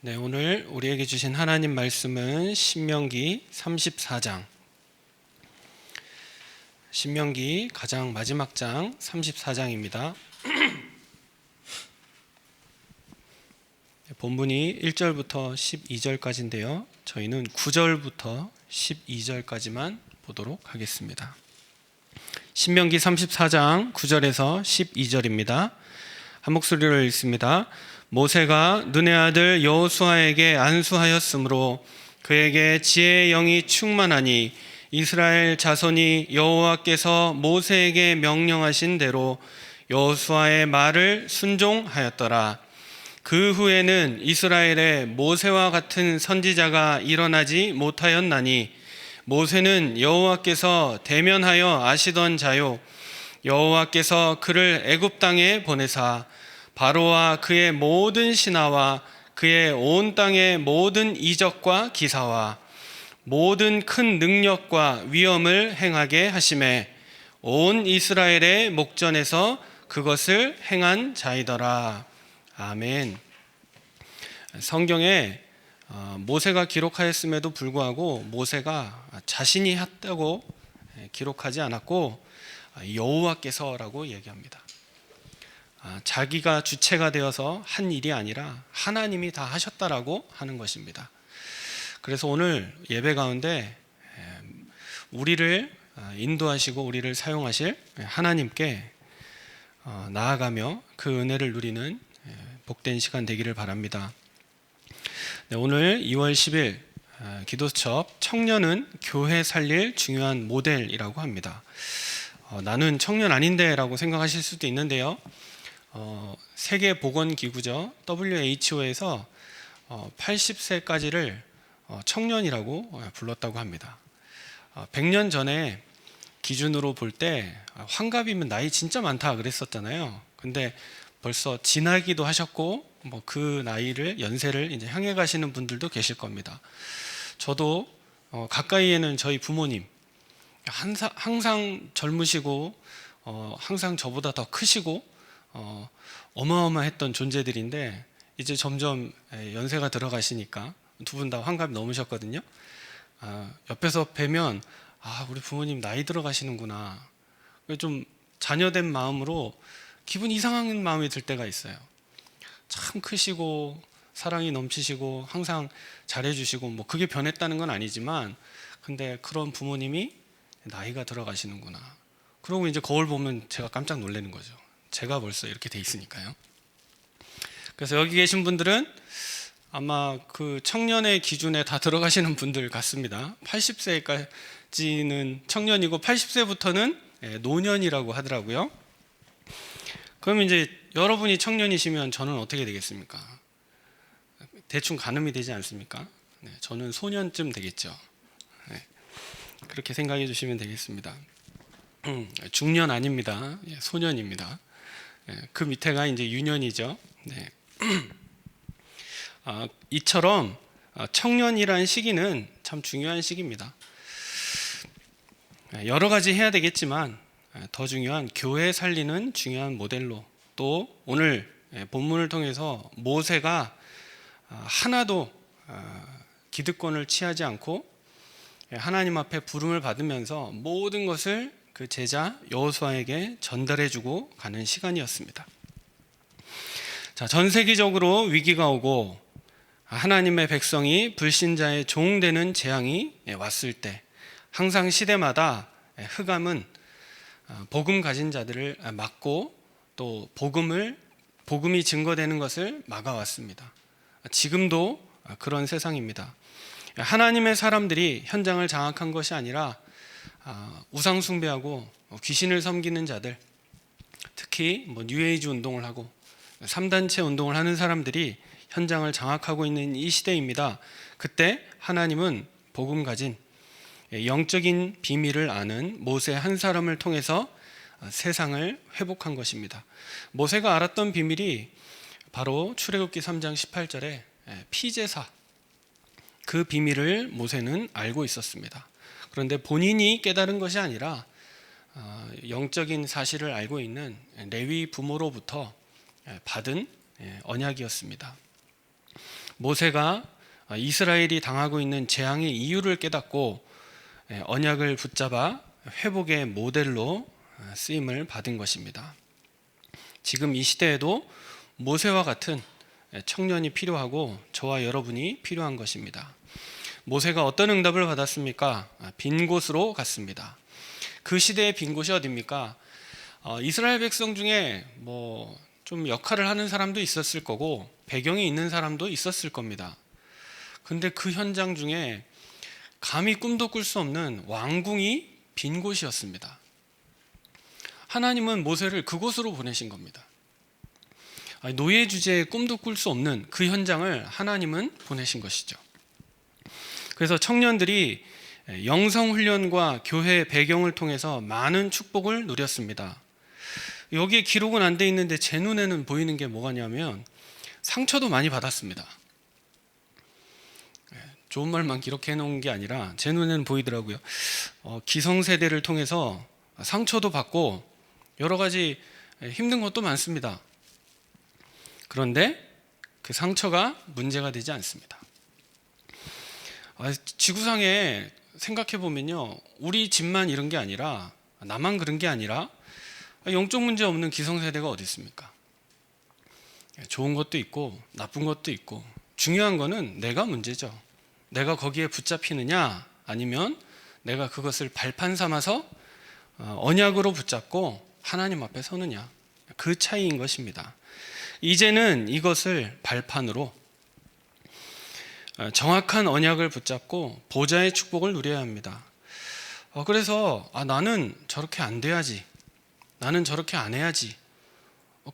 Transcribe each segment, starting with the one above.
네, 오늘 우리에게 주신 하나님 말씀은 신명기 34장. 신명기 가장 마지막 장 34장입니다. 본문이 1절부터 12절까지인데요. 저희는 9절부터 12절까지만 보도록 하겠습니다. 신명기 34장 9절에서 12절입니다. 한 목소리로 읽습니다. 모세가 눈의 아들 여호수아에게 안수하였으므로 그에게 지혜의 영이 충만하니 이스라엘 자손이 여호와께서 모세에게 명령하신 대로 여호수아의 말을 순종하였더라. 그 후에는 이스라엘에 모세와 같은 선지자가 일어나지 못하였나니 모세는 여호와께서 대면하여 아시던 자요 여호와께서 그를 애굽 땅에 보내사 바로와 그의 모든 신하와 그의 온 땅의 모든 이적과 기사와 모든 큰 능력과 위엄을 행하게 하시매 온 이스라엘의 목전에서 그것을 행한 자이더라. 아멘. 성경에 모세가 기록하였음에도 불구하고 모세가 자신이 했다고 기록하지 않았고 여호와께서라고 얘기합니다. 자기가 주체가 되어서 한 일이 아니라 하나님이 다 하셨다라고 하는 것입니다. 그래서 오늘 예배 가운데 우리를 인도하시고 우리를 사용하실 하나님께 나아가며 그 은혜를 누리는 복된 시간 되기를 바랍니다. 네, 오늘 2월 10일 기도첩 청년은 교회 살릴 중요한 모델이라고 합니다. 나는 청년 아닌데 라고 생각하실 수도 있는데요. 세계보건기구죠. WHO에서 80세까지를 청년이라고 불렀다고 합니다. 100년 전에 기준으로 볼 때 환갑이면 나이 진짜 많다 그랬었잖아요. 근데 벌써 지나기도 하셨고 그 나이를 연세를 이제 향해 가시는 분들도 계실 겁니다. 저도 가까이에는 저희 부모님 항상 젊으시고 항상 저보다 더 크시고 어마어마했던 존재들인데 이제 점점 연세가 들어가시니까 두 분 다 환갑이 넘으셨거든요. 옆에서 뵈면 우리 부모님 나이 들어가시는구나. 좀 자녀된 마음으로 기분 이상한 마음이 들 때가 있어요. 참 크시고 사랑이 넘치시고 항상 잘해주시고 그게 변했다는 건 아니지만 근데 그런 부모님이 나이가 들어가시는구나. 그러고 이제 거울 보면 제가 깜짝 놀라는 거죠. 제가 벌써 이렇게 돼 있으니까요. 그래서 여기 계신 분들은 아마 그 청년의 기준에 다 들어가시는 분들 같습니다. 80세까지는 청년이고 80세부터는 노년이라고 하더라고요. 그럼 이제 여러분이 청년이시면 저는 어떻게 되겠습니까? 대충 가늠이 되지 않습니까? 네, 저는 소년쯤 되겠죠. 네, 그렇게 생각해 주시면 되겠습니다. 중년 아닙니다. 소년입니다. 그 밑에가 이제 유년이죠. 네. 이처럼 청년이라는 시기는 참 중요한 시기입니다. 여러 가지 해야 되겠지만 더 중요한 교회 살리는 중요한 모델로 또 오늘 본문을 통해서 모세가 하나도 기득권을 취하지 않고 하나님 앞에 부름을 받으면서 모든 것을 그 제자 여호수아에게 전달해주고 가는 시간이었습니다. 자, 전 세계적으로 위기가 오고 하나님의 백성이 불신자의 종 되는 재앙이 왔을 때 항상 시대마다 흑암은 복음 가진 자들을 막고 또 복음이 증거되는 것을 막아왔습니다. 지금도 그런 세상입니다. 하나님의 사람들이 현장을 장악한 것이 아니라 우상 숭배하고 귀신을 섬기는 자들, 특히 뉴에이지 운동을 하고 3단체 운동을 하는 사람들이 현장을 장악하고 있는 이 시대입니다. 그때 하나님은 복음 가진 영적인 비밀을 아는 모세 한 사람을 통해서 세상을 회복한 것입니다. 모세가 알았던 비밀이 바로 출애굽기 3장 18절에 피제사, 그 비밀을 모세는 알고 있었습니다. 그런데 본인이 깨달은 것이 아니라 영적인 사실을 알고 있는 레위 부모로부터 받은 언약이었습니다. 모세가 이스라엘이 당하고 있는 재앙의 이유를 깨닫고 언약을 붙잡아 회복의 모델로 쓰임을 받은 것입니다. 지금 이 시대에도 모세와 같은 청년이 필요하고 저와 여러분이 필요한 것입니다. 모세가 어떤 응답을 받았습니까? 빈 곳으로 갔습니다. 그 시대의 빈 곳이 어디입니까? 이스라엘 백성 중에 좀 역할을 하는 사람도 있었을 거고 배경이 있는 사람도 있었을 겁니다. 근데 그 현장 중에 감히 꿈도 꿀 수 없는 왕궁이 빈 곳이었습니다. 하나님은 모세를 그곳으로 보내신 겁니다. 노예 주제에 꿈도 꿀 수 없는 그 현장을 하나님은 보내신 것이죠. 그래서 청년들이 영성훈련과 교회 배경을 통해서 많은 축복을 누렸습니다. 여기에 기록은 안 돼 있는데 제 눈에는 보이는 게 뭐가냐면 상처도 많이 받았습니다. 좋은 말만 기록해 놓은 게 아니라 제 눈에는 보이더라고요. 기성세대를 통해서 상처도 받고 여러 가지 힘든 것도 많습니다. 그런데 그 상처가 문제가 되지 않습니다. 지구상에 생각해 보면요, 우리 집만 이런 게 아니라 나만 그런 게 아니라 영적 문제 없는 기성세대가 어디 있습니까? 좋은 것도 있고 나쁜 것도 있고 중요한 거는 내가 문제죠. 내가 거기에 붙잡히느냐 아니면 내가 그것을 발판 삼아서 언약으로 붙잡고 하나님 앞에 서느냐, 그 차이인 것입니다. 이제는 이것을 발판으로 정확한 언약을 붙잡고 보좌의 축복을 누려야 합니다. 그래서 나는 저렇게 안 돼야지, 나는 저렇게 안 해야지,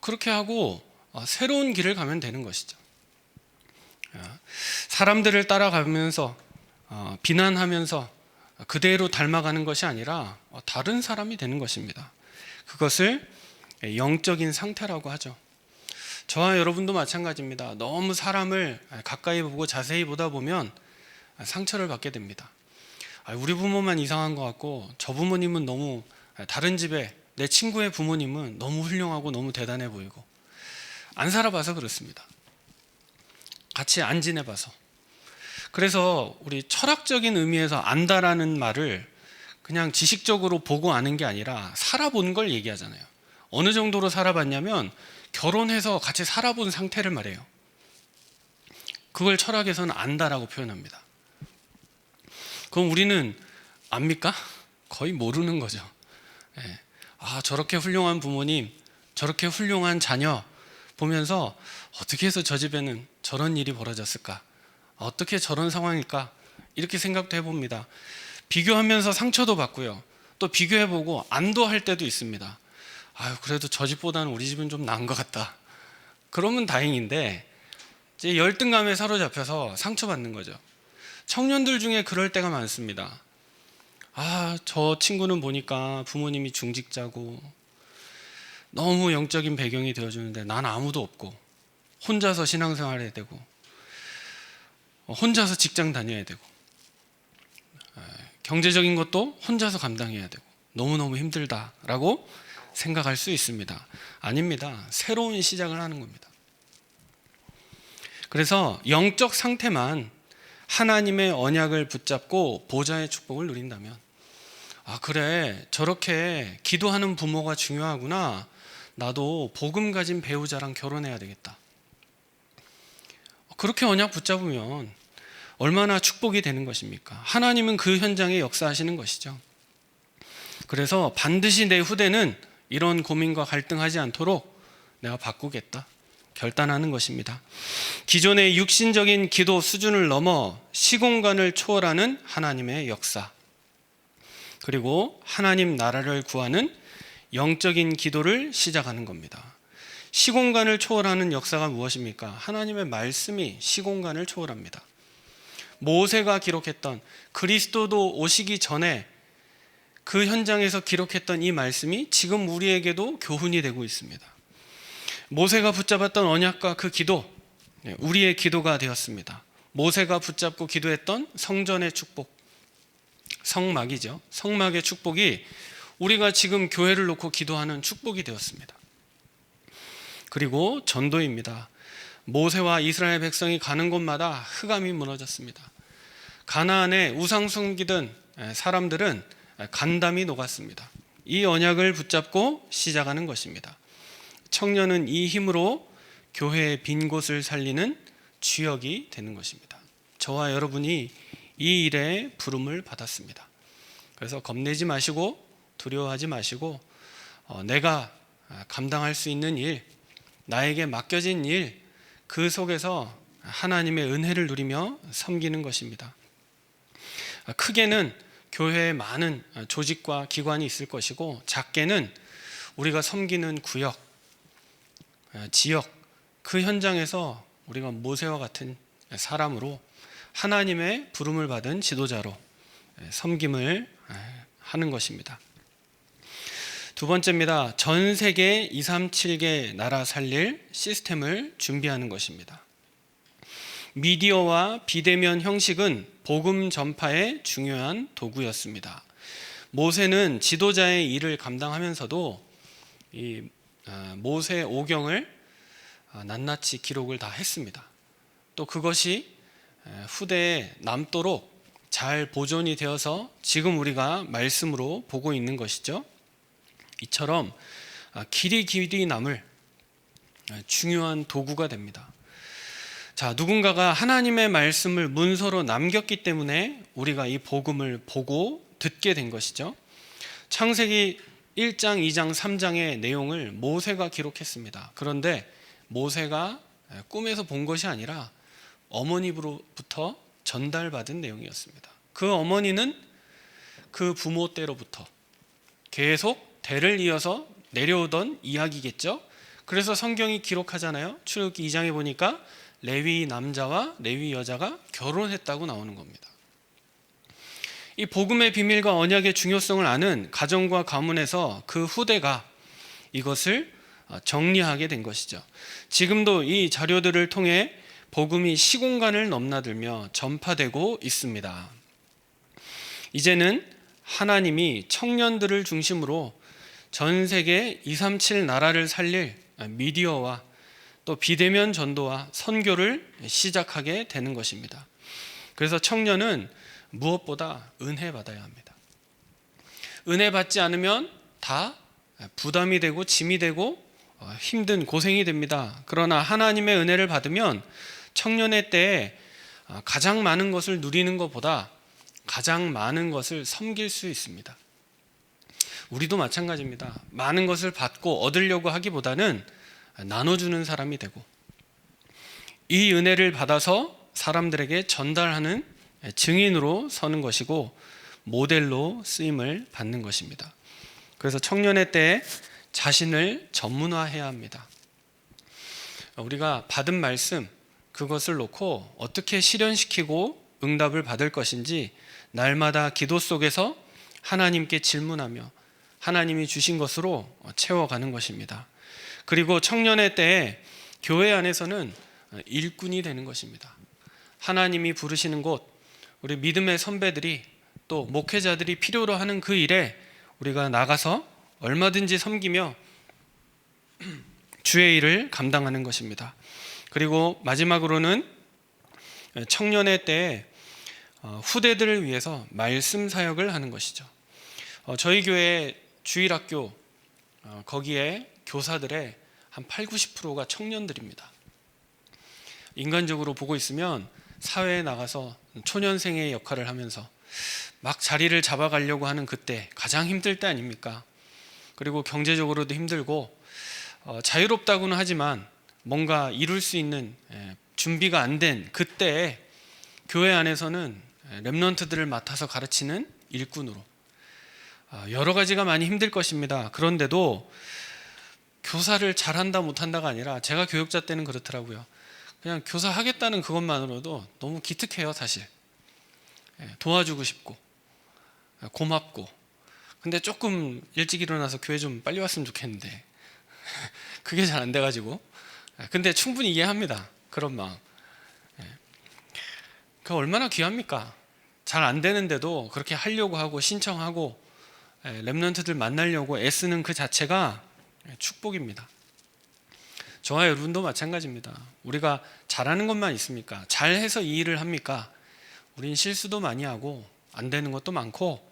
그렇게 하고 새로운 길을 가면 되는 것이죠. 사람들을 따라가면서 비난하면서 그대로 닮아가는 것이 아니라 다른 사람이 되는 것입니다. 그것을 영적인 상태라고 하죠. 저와 여러분도 마찬가지입니다. 너무 사람을 가까이 보고 자세히 보다 보면 상처를 받게 됩니다. 우리 부모만 이상한 것 같고 저 부모님은 너무, 다른 집에 내 친구의 부모님은 너무 훌륭하고 너무 대단해 보이고, 안 살아봐서 그렇습니다. 같이 안 지내봐서. 그래서 우리 철학적인 의미에서 안다라는 말을 그냥 지식적으로 보고 아는 게 아니라 살아본 걸 얘기하잖아요. 어느 정도로 살아봤냐면 결혼해서 같이 살아본 상태를 말해요. 그걸 철학에서는 안다라고 표현합니다. 그럼 우리는 압니까? 거의 모르는 거죠. 저렇게 훌륭한 부모님, 저렇게 훌륭한 자녀 보면서 어떻게 해서 저 집에는 저런 일이 벌어졌을까? 어떻게 저런 상황일까? 이렇게 생각도 해봅니다. 비교하면서 상처도 받고요. 또 비교해보고 안도할 때도 있습니다. 그래도 저 집보다는 우리 집은 좀 나은 것 같다. 그러면 다행인데 이제 열등감에 사로잡혀서 상처받는 거죠. 청년들 중에 그럴 때가 많습니다. 저 친구는 보니까 부모님이 중직자고 너무 영적인 배경이 되어주는데 난 아무도 없고 혼자서 신앙생활 해야 되고 혼자서 직장 다녀야 되고 경제적인 것도 혼자서 감당해야 되고 너무너무 힘들다라고 생각할 수 있습니다. 아닙니다. 새로운 시작을 하는 겁니다. 그래서 영적 상태만 하나님의 언약을 붙잡고 보좌의 축복을 누린다면, 그래, 저렇게 기도하는 부모가 중요하구나, 나도 복음 가진 배우자랑 결혼해야 되겠다, 그렇게 언약 붙잡으면 얼마나 축복이 되는 것입니까? 하나님은 그 현장에 역사하시는 것이죠. 그래서 반드시 내 후대는 이런 고민과 갈등하지 않도록 내가 바꾸겠다 결단하는 것입니다. 기존의 육신적인 기도 수준을 넘어 시공간을 초월하는 하나님의 역사, 그리고 하나님 나라를 구하는 영적인 기도를 시작하는 겁니다. 시공간을 초월하는 역사가 무엇입니까? 하나님의 말씀이 시공간을 초월합니다. 모세가 기록했던, 그리스도도 오시기 전에 그 현장에서 기록했던 이 말씀이 지금 우리에게도 교훈이 되고 있습니다. 모세가 붙잡았던 언약과 그 기도, 우리의 기도가 되었습니다. 모세가 붙잡고 기도했던 성전의 축복, 성막이죠. 성막의 축복이 우리가 지금 교회를 놓고 기도하는 축복이 되었습니다. 그리고 전도입니다. 모세와 이스라엘 백성이 가는 곳마다 흑암이 무너졌습니다. 가나안에 우상 숨기던 사람들은 간담이 녹았습니다. 이 언약을 붙잡고 시작하는 것입니다. 청년은 이 힘으로 교회의 빈 곳을 살리는 주역이 되는 것입니다. 저와 여러분이 이 일에 부름을 받았습니다. 그래서 겁내지 마시고 두려워하지 마시고 내가 감당할 수 있는 일, 나에게 맡겨진 일, 그 속에서 하나님의 은혜를 누리며 섬기는 것입니다. 크게는 교회에 많은 조직과 기관이 있을 것이고, 작게는 우리가 섬기는 구역, 지역, 그 현장에서 우리가 모세와 같은 사람으로 하나님의 부름을 받은 지도자로 섬김을 하는 것입니다. 두 번째입니다. 전 세계 237개 나라 살릴 시스템을 준비하는 것입니다. 미디어와 비대면 형식은 복음 전파의 중요한 도구였습니다. 모세는 지도자의 일을 감당하면서도 이 모세 오경을 낱낱이 기록을 다 했습니다. 또 그것이 후대에 남도록 잘 보존이 되어서 지금 우리가 말씀으로 보고 있는 것이죠. 이처럼 길이 남을 중요한 도구가 됩니다. 자, 누군가가 하나님의 말씀을 문서로 남겼기 때문에 우리가 이 복음을 보고 듣게 된 것이죠. 창세기 1장, 2장, 3장의 내용을 모세가 기록했습니다. 그런데 모세가 꿈에서 본 것이 아니라 어머니로부터 전달받은 내용이었습니다. 그 어머니는 그 부모 때로부터 계속 대를 이어서 내려오던 이야기겠죠. 그래서 성경이 기록하잖아요. 출애굽기 2장에 보니까 레위 남자와 레위 여자가 결혼했다고 나오는 겁니다. 이 복음의 비밀과 언약의 중요성을 아는 가정과 가문에서 그 후대가 이것을 정리하게 된 것이죠. 지금도 이 자료들을 통해 복음이 시공간을 넘나들며 전파되고 있습니다. 이제는 하나님이 청년들을 중심으로 전 세계 237 나라를 살릴 미디어와 또 비대면 전도와 선교를 시작하게 되는 것입니다. 그래서 청년은 무엇보다 은혜 받아야 합니다. 은혜 받지 않으면 다 부담이 되고 짐이 되고 힘든 고생이 됩니다. 그러나 하나님의 은혜를 받으면 청년의 때에 가장 많은 것을 누리는 것보다 가장 많은 것을 섬길 수 있습니다. 우리도 마찬가지입니다. 많은 것을 받고 얻으려고 하기보다는 나눠주는 사람이 되고 이 은혜를 받아서 사람들에게 전달하는 증인으로 서는 것이고 모델로 쓰임을 받는 것입니다. 그래서 청년의 때에 자신을 전문화해야 합니다. 우리가 받은 말씀, 그것을 놓고 어떻게 실현시키고 응답을 받을 것인지 날마다 기도 속에서 하나님께 질문하며 하나님이 주신 것으로 채워가는 것입니다. 그리고 청년의 때에 교회 안에서는 일꾼이 되는 것입니다. 하나님이 부르시는 곳, 우리 믿음의 선배들이 또 목회자들이 필요로 하는 그 일에 우리가 나가서 얼마든지 섬기며 주의 일을 감당하는 것입니다. 그리고 마지막으로는 청년의 때에 후대들을 위해서 말씀 사역을 하는 것이죠. 저희 교회 주일학교 거기에 교사들의 한 80~90%가 청년들입니다. 인간적으로 보고 있으면 사회에 나가서 초년생의 역할을 하면서 막 자리를 잡아가려고 하는 그때 가장 힘들 때 아닙니까? 그리고 경제적으로도 힘들고 자유롭다고는 하지만 뭔가 이룰 수 있는 준비가 안 된 그때에 교회 안에서는 렘넌트들을 맡아서 가르치는 일꾼으로 여러 가지가 많이 힘들 것입니다. 그런데도 교사를 잘한다 못한다가 아니라 제가 교육자 때는 그렇더라고요. 그냥 교사 하겠다는 그것만으로도 너무 기특해요. 사실 도와주고 싶고 고맙고, 근데 조금 일찍 일어나서 교회 좀 빨리 왔으면 좋겠는데 그게 잘 안 돼가지고, 근데 충분히 이해합니다. 그런 마음. 그 얼마나 귀합니까? 잘 안 되는데도 그렇게 하려고 하고 신청하고 렘넌트들 만나려고 애쓰는 그 자체가 축복입니다. 저와 여러분도 마찬가지입니다. 우리가 잘하는 것만 있습니까? 잘해서 이 일을 합니까? 우린 실수도 많이 하고 안 되는 것도 많고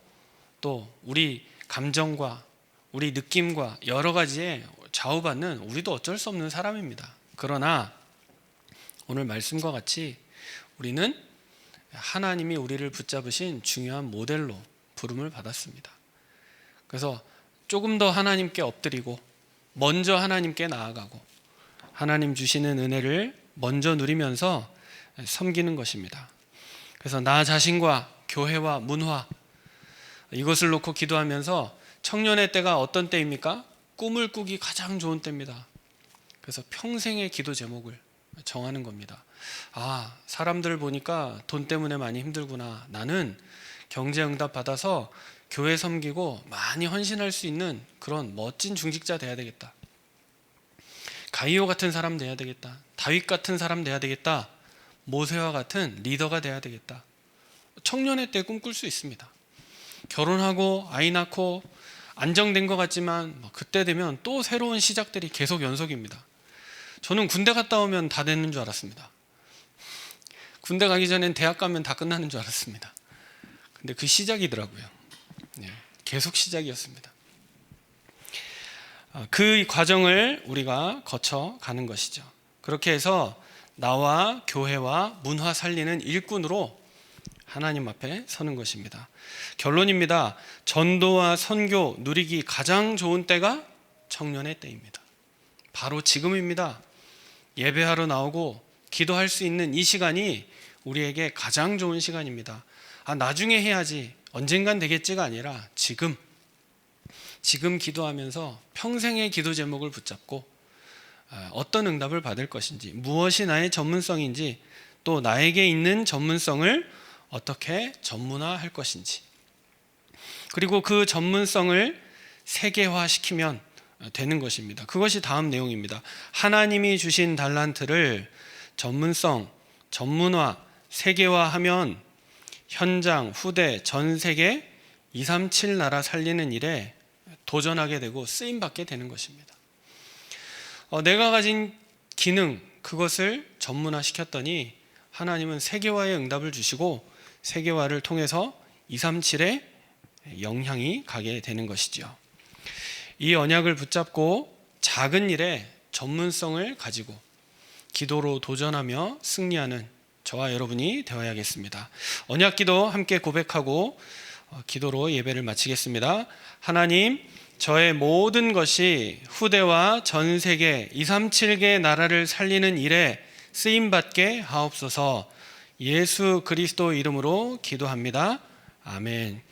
또 우리 감정과 우리 느낌과 여러 가지에 좌우받는 우리도 어쩔 수 없는 사람입니다. 그러나 오늘 말씀과 같이 우리는 하나님이 우리를 붙잡으신 중요한 모델로 부름을 받았습니다. 그래서 조금 더 하나님께 엎드리고 먼저 하나님께 나아가고 하나님 주시는 은혜를 먼저 누리면서 섬기는 것입니다. 그래서 나 자신과 교회와 문화 이것을 놓고 기도하면서 청년의 때가 어떤 때입니까? 꿈을 꾸기 가장 좋은 때입니다. 그래서 평생의 기도 제목을 정하는 겁니다. 아, 사람들 보니까 돈 때문에 많이 힘들구나. 나는 경제응답 받아서 교회 섬기고 많이 헌신할 수 있는 그런 멋진 중직자 돼야 되겠다. 가이오 같은 사람 돼야 되겠다. 다윗 같은 사람 돼야 되겠다. 모세와 같은 리더가 돼야 되겠다. 청년의 때 꿈꿀 수 있습니다. 결혼하고 아이 낳고 안정된 것 같지만 그때 되면 또 새로운 시작들이 계속 연속입니다. 저는 군대 갔다 오면 다 되는 줄 알았습니다. 군대 가기 전엔 대학 가면 다 끝나는 줄 알았습니다. 근데 그 시작이더라고요. 계속 시작이었습니다. 그 과정을 우리가 거쳐가는 것이죠. 그렇게 해서 나와 교회와 문화 살리는 일꾼으로 하나님 앞에 서는 것입니다. 결론입니다. 전도와 선교 누리기 가장 좋은 때가 청년의 때입니다. 바로 지금입니다. 예배하러 나오고 기도할 수 있는 이 시간이 우리에게 가장 좋은 시간입니다. 나중에 해야지 언젠간 되겠지가 아니라 지금 기도하면서 평생의 기도 제목을 붙잡고 어떤 응답을 받을 것인지, 무엇이 나의 전문성인지, 또 나에게 있는 전문성을 어떻게 전문화할 것인지, 그리고 그 전문성을 세계화시키면 되는 것입니다. 그것이 다음 내용입니다. 하나님이 주신 달란트를 전문성, 전문화, 세계화하면 현장, 후대, 전 세계 237 나라 살리는 일에 도전하게 되고 쓰임받게 되는 것입니다. 내가 가진 기능, 그것을 전문화시켰더니 하나님은 세계화의 응답을 주시고 세계화를 통해서 237에 영향이 가게 되는 것이죠. 이 언약을 붙잡고 작은 일에 전문성을 가지고 기도로 도전하며 승리하는 저와 여러분이 되어야겠습니다. 언약기도 함께 고백하고 기도로 예배를 마치겠습니다. 하나님, 저의 모든 것이 후대와 전 세계 237개 나라를 살리는 일에 쓰임받게 하옵소서. 예수 그리스도 이름으로 기도합니다. 아멘.